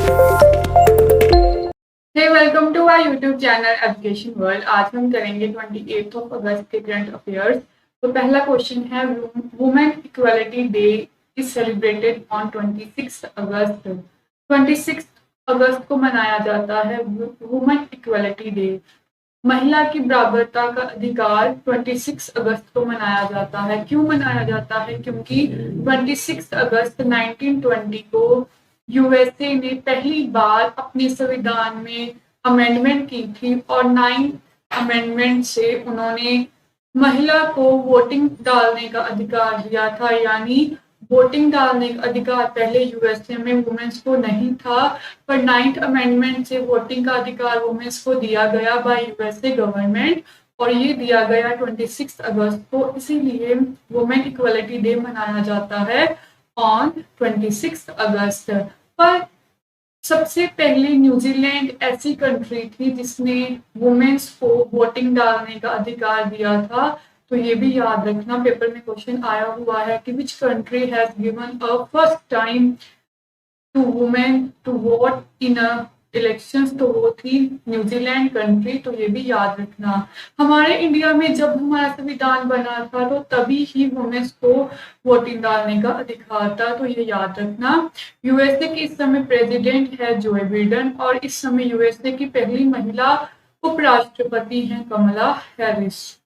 Hey welcome to our YouTube channel education world. आज हम करेंगे 28 अगस्त के करंट अफेयर्स। तो पहला क्वेश्चन है, women equality day is celebrated on 26 अगस्त। 26 अगस्त को मनाया जाता है वुमेन इक्वालिटी डे। महिला की बराबरता का अधिकार 26 अगस्त को मनाया जाता है। क्यों मनाया जाता है? क्योंकि 26 अगस्त 1920 को यूएसए ने पहली बार अपने संविधान में अमेंडमेंट की थी और 9th अमेंडमेंट से उन्होंने महिला को वोटिंग डालने का अधिकार दिया था। यानी वोटिंग डालने का अधिकार पहले यूएसए में वुमेन्स को नहीं था, पर 9th अमेंडमेंट से वोटिंग का अधिकार वुमेन्स को दिया गया बाय यूएसए गवर्नमेंट, और ये दिया गया 26 अगस्त को। इसीलिए वुमेन इक्वालिटी डे मनाया जाता है ऑन 26 अगस्त। पर सबसे पहले न्यूजीलैंड ऐसी कंट्री थी जिसने वुमेन्स को वोटिंग डालने का अधिकार दिया था। तो ये भी याद रखना, पेपर में क्वेश्चन आया हुआ है कि which country has given a first time to women to vote in a elections. तो वो थी न्यूजीलैंड कंट्री। तो ये भी याद रखना। हमारे इंडिया में जब हमारा संविधान बना था तो तभी ही वुमेन्स को वोटिंग डालने का अधिकार था। तो ये याद रखना। यूएसए की इस समय प्रेसिडेंट है जो बिडेन, और इस समय यूएसए की पहली महिला उपराष्ट्रपति हैं Kamala Harris.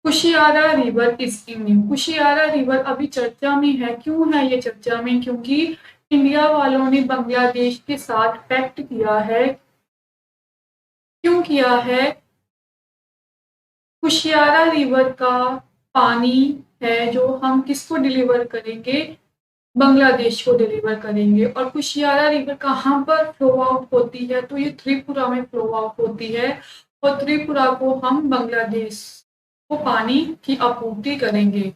Kushiyara river is in new. Kushiyara river अभी चर्चा में है। क्यों है ये चर्चा में? क्योंकि इंडिया वालों ने बांग्लादेश के साथ पैक्ट किया है। क्यों किया है? कुशियारा रिवर का पानी है जो हम किसको डिलीवर करेंगे? बांग्लादेश को डिलीवर करेंगे। और कुशियारा रिवर कहाँ पर फ्लो आउट होती है? तो ये त्रिपुरा में फ्लो आउट होती है, और त्रिपुरा को हम बांग्लादेश को पानी की आपूर्ति करेंगे।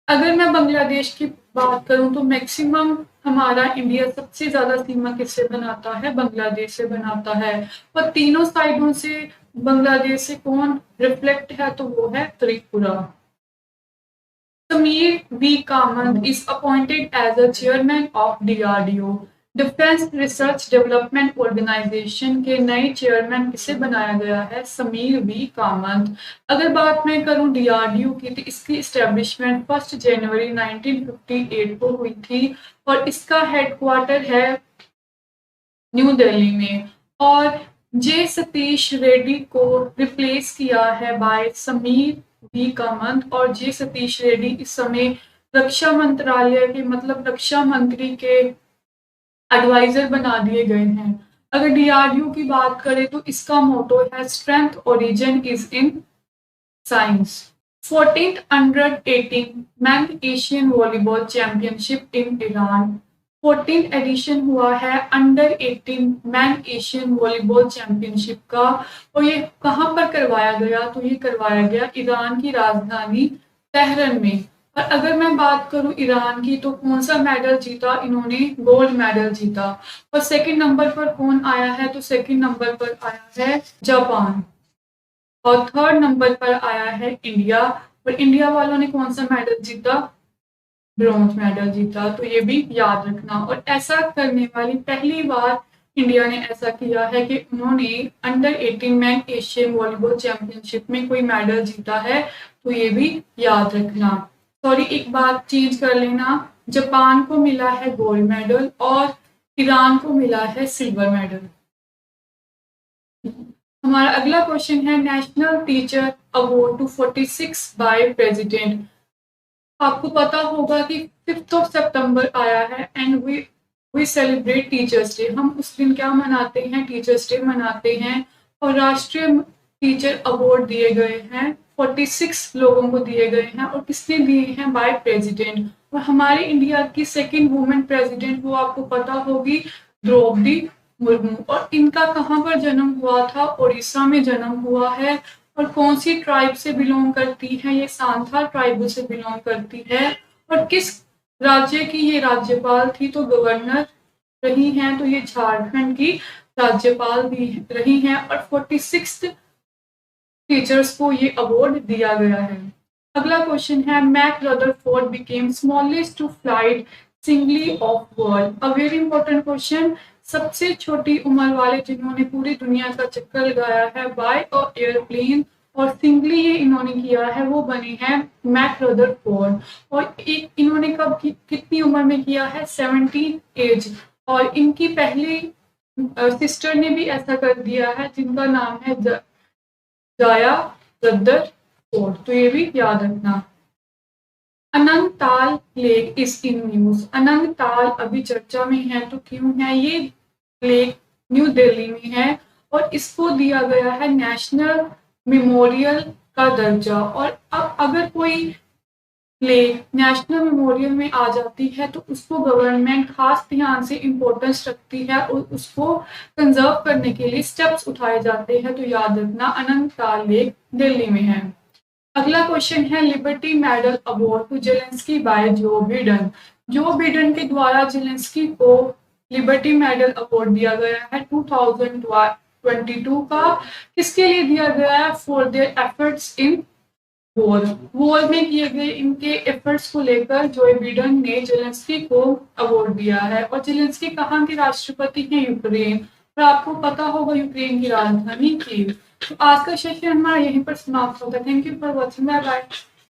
अगर मैं बांग्लादेश की बात करूं तो मैक्सिमम हमारा इंडिया सबसे ज्यादा सीमा किससे बनाता है? बांग्लादेश से बनाता है। और तीनों साइडों से बांग्लादेश से कौन रिफ्लेक्ट है? तो वो है Tripura. Sameer V. Kamath is appointed as a chairman of DRDO, defence research development organisation के नए चेयरमैन किसे बनाया गया है? समीर वी कामत। अगर बात मैं करूं डीआरडीओ की, तो इसकी इस्टेब्लिशमेंट 1 जनवरी 1958 को हुई थी, और इसका हेडक्वार्टर है न्यू दिल्ली में। और जे सतीश रेड्डी को रिप्लेस किया है बाय समीर वी कामत। और जे सतीश रेड्डी इस समय रक्षा मंत्रालय के, मतलब रक्षा मंत्री के एडवाइजर बना दिए गए हैं। अगर डीआरडीओ की बात करें तो इसका मोटो है strength origin is in science. 14th under 18 man Asian volleyball championship in Iran. 14th edition हुआ है under 18 man Asian volleyball championship का, और ये कहाँ पर करवाया गया? तो ये करवाया गया ईरान की राजधानी तेहरान में। और अगर मैं बात करूं ईरान की, तो कौन सा मेडल जीता इन्होंने? गोल्ड मेडल जीता। और सेकंड नंबर पर कौन आया है? तो सेकंड नंबर पर आया है जापान। और थर्ड नंबर पर आया है इंडिया। और इंडिया वालों ने कौन सा मेडल जीता? ब्रॉन्ज मेडल जीता। तो ये भी याद रखना। और ऐसा करने वाली पहली बार इंडिया ने ऐसा किया है कि उन्होंने under 18 man Asian volleyball championship में कोई मेडल जीता है। तो ये भी याद रखना। सॉरी, एक बात चेंज कर लेना, जापान को मिला है गोल्ड मेडल और ईरान को मिला है सिल्वर मेडल। हमारा अगला क्वेश्चन है, national teacher award 246 by president. आपको पता होगा कि 5 सितंबर आया है and we celebrate teachers day. हम उस दिन क्या मनाते हैं? टीचर्स डे मनाते हैं। और राष्ट्रीय टीचर अवार्ड दिए गए हैं, 46 लोगों को दिए गए हैं। और किसने दिए हैं? By president. और हमारे इंडिया की सेकंड वुमेन प्रेसिडेंट वो आपको पता होगी, द्रौपदी मुर्मू। और इनका कहाँ पर जन्म हुआ था? उड़ीसा में जन्म हुआ है। और कौन सी ट्राइब से बिलोंग करती है? ये सांथाल ट्राइब से बिलोंग करती है। और किस राज्य की ये राज्यपाल थी? तो गवर्नर रही हैं। तो ये झारखंड की राज्यपाल भी रही हैं। और 46 टीचर्स को ये अवार्ड दिया गया है। अगला क्वेश्चन है, Mack Rutherford became smallest to flight singly of world. A very important question. सबसे छोटी उम्र वाले जिन्होंने पूरी दुनिया का चक्कर लगाया है बाय अ एयरप्लेन और सिंगली ये इन्होंने किया है, वो बने हैं मैक रदरफोर्ड। और एक इन्होंने कितनी उम्र में किया है, 17 एज। और इनकी पहली सिस्टर ने भी ऐसा कर दिया है, जिनका नाम है जाया रदरफोर्ड। तो ये भी याद रखना। Anangtal lake is in news. Anangtal अभी चर्चा में है, तो क्यों है? ये लेक न्यू दिल्ली में है और इसको दिया गया है नेशनल मेमोरियल का दर्जा। और अब अगर कोई लेक नेशनल मेमोरियल में आ जाती है तो उसको गवर्नमेंट खास ध्यान से इम्पोर्टेंस रखती है और उसको कंजर्व करने के लिए स्टेप्स उठाए जाते हैं। तो याद रखना, अनंतताल लेक दिल्ली में है। अगला क्वेश्चन है, liberty medal award to Zelensky by Joe Biden. Joe Biden के द्वारा जेलेंस्की को लिबर्टी मेडल अवार्ड दिया गया है 2022 का। किसके लिए दिया गया है? For their efforts in war में किए गए इनके एफर्ट्स को लेकर जो बिडेन ने जेलेंस्की को अवार्ड दिया है। और जेलेंस्की कहाँ के राष्ट्रपति हैं? यूक्रेन। और आपको पता होगा यूक्रेन की राजधानी कीव। तो आज का सेशन हमारा यहीं पर समाप्त होता है। Thank you for watching. Bye bye.